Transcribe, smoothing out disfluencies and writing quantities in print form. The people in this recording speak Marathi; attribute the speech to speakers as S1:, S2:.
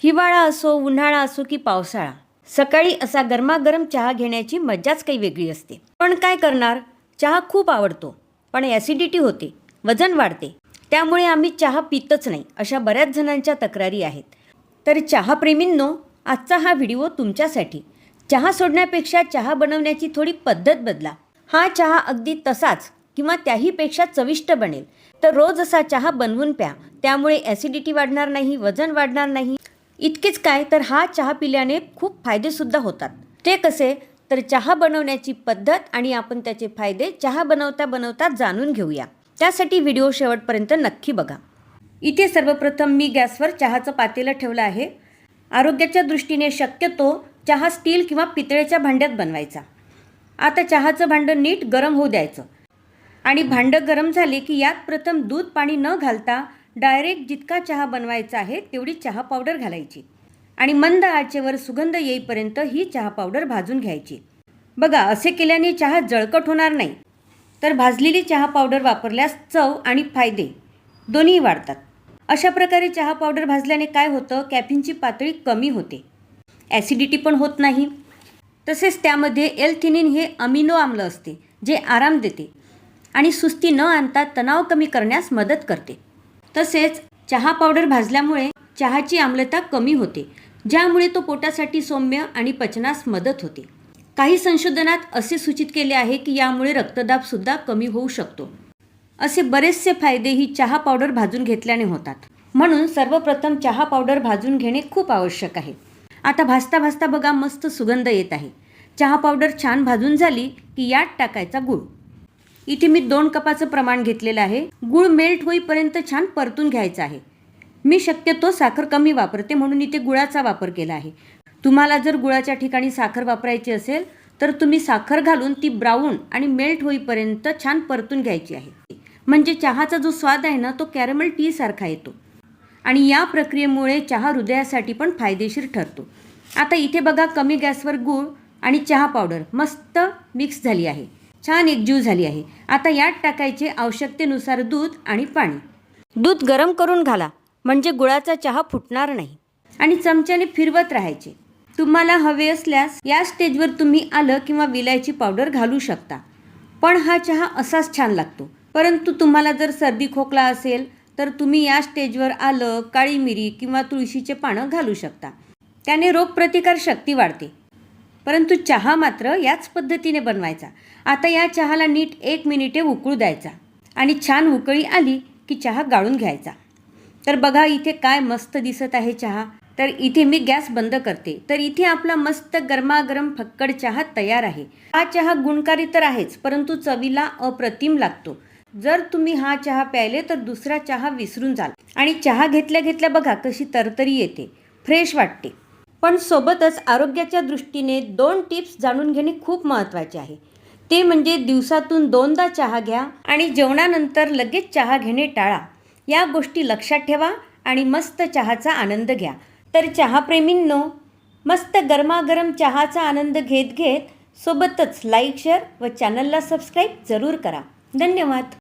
S1: हिवाळा असो, उन्हाळा असो की पावसाळा, सकाळी असा गरमागरम चहा घेण्याची मज्जाच काही वेगळी असते. पण काय करणार, चहा खूप आवडतो, पण ॲसिडिटी होते, वजन वाढते, त्यामुळे आम्ही चहा पितच नाही, अशा बऱ्याच जणांच्या तक्रारी आहेत. तर चहाप्रेमींनो, आजचा हा व्हिडिओ तुमच्यासाठी. चहा सोडण्यापेक्षा चहा बनवण्याची थोडी पद्धत बदला. हा चहा अगदी तसाच किंवा त्याहीपेक्षा चविष्ट बनेल. तर रोज असा चहा बनवून प्या, त्यामुळे ॲसिडिटी वाढणार नाही, वजन वाढणार नाही. इतकेच काय, तर हा चहा पिल्याने खूप फायदेसुद्धा होतात. ते कसे, तर चहा बनवण्याची पद्धत आणि आपण त्याचे फायदे चहा बनवता बनवता जाणून घेऊया. त्यासाठी व्हिडिओ शेवटपर्यंत नक्की बघा. इथे सर्वप्रथम मी गॅसवर चहाचं पातेलं ठेवलं आहे. आरोग्याच्या दृष्टीने शक्यतो चहा स्टील किंवा पितळेच्या भांड्यात बनवायचा. आता चहाचं भांडं नीट गरम होऊ द्यायचं आणि भांडं गरम झाले की यात प्रथम दूध पाणी न घालता डायरेक्ट जितका चहा बनवायचा आहे तेवढी चहा पावडर घालायची आणि मंद आचेवर सुगंध येईपर्यंत ही चहा पावडर भाजून घ्यायची. बघा, असे केल्याने चहा जळकट होणार नाही, तर भाजलेली चहा पावडर वापरल्यास चव आणि फायदे दोन्ही वाढतात. अशा प्रकारे चहा पावडर भाजल्याने काय होतं, कॅफीनची पातळी कमी होते, ॲसिडिटी पण होत नाही. तसेच त्यामध्ये एल-थिनिन हे अमिनो आम्ल असते, जे आराम देते आणि सुस्ती न आणता तणाव कमी करण्यास मदत करते. तसेच चहा पावडर भाजल्यामुळे चहाची आम्लता कमी होते, ज्यामुळे तो पोटासाठी सौम्य आणि पचनास मदत होते. काही संशोधनात असे सूचित केले आहे की यामुळे रक्तदाबसुद्धा कमी होऊ शकतो. असे बरेचसे फायदे ही चहा पावडर भाजून घेतल्याने होतात. म्हणून सर्वप्रथम चहा पावडर भाजून घेणे खूप आवश्यक आहे. आता भाजता भाजता बघा, मस्त सुगंध येत आहे. चहा पावडर छान भाजून झाली की यात टाकायचा गूळ. इथे मी 2 कपाचं प्रमाण घेतलेलं आहे. गूळ मेल्ट होईपर्यंत छान परतून घ्यायचा आहे. मी शक्यतो साखर कमी वापरते, म्हणून इथे गुळाचा वापर केला आहे. तुम्हाला जर गुळाच्या ठिकाणी साखर वापरायची असेल तर तुम्ही साखर घालून ती ब्राऊन आणि मेल्ट होईपर्यंत छान परतून घ्यायची आहे. म्हणजे चहाचा जो स्वाद आहे ना, तो कॅरमल टी सारखा येतो आणि या प्रक्रियेमुळे चहा हृदयासाठी पण फायदेशीर ठरतो. आता इथे बघा, कमी गॅसवर गूळ आणि चहा पावडर मस्त मिक्स झाली आहे, छान एकजीव झाली आहे. आता यात टाकायचे आवश्यकतेनुसार दूध आणि पाणी. दूध गरम करून घाला, म्हणजे गुळाचा चहा फुटणार नाही आणि चमच्याने फिरवत राहायचे. तुम्हाला हवे असल्यास या स्टेजवर तुम्ही आलं किंवा विलायची पावडर घालू शकता, पण हा चहा असाच छान लागतो. परंतु तुम्हाला जर सर्दी खोकला असेल तर तुम्ही या स्टेजवर आलं, काळी मिरी किंवा तुळशीचे पानं घालू शकता. त्याने रोगप्रतिकार शक्ती वाढते. परंतु चहा मात्र याच पद्धतीने बनवायचा. आता या चहाला नीट 1 मिनिटे उकळू द्यायचा आणि छान उकळी आली की चहा गाळून घ्यायचा. तर बघा, इथे काय मस्त दिसत आहे चहा. तर इथे मी गॅस बंद करते. तर इथे आपला मस्त गरमागरम फक्कड चहा तयार आहे. हा चहा गुणकारी तर आहेच, परंतु चवीला अप्रतिम लागतो. जर तुम्ही हा चहा प्यायले तर दुसरा चहा विसरून जाल आणि चहा घेतल्या घेतल्या बघा कशी तरतरी येते, फ्रेश वाटते. पण सोबतच आरोग्याच्या दृष्टीने 2 टिप्स जाणून घेणे खूप महत्त्वाचे आहे. ते म्हणजे दिवसातून 2दा चहा घ्या आणि जेवणानंतर लगेच चहा घेणे टाळा. या गोष्टी लक्षात ठेवा आणि मस्त चहाचा आनंद घ्या. तर चहाप्रेमींनो, मस्त गरमागरम चहाचा आनंद घेत घेत सोबतच लाईक, शेअर व चॅनलला सबस्क्राईब जरूर करा. धन्यवाद.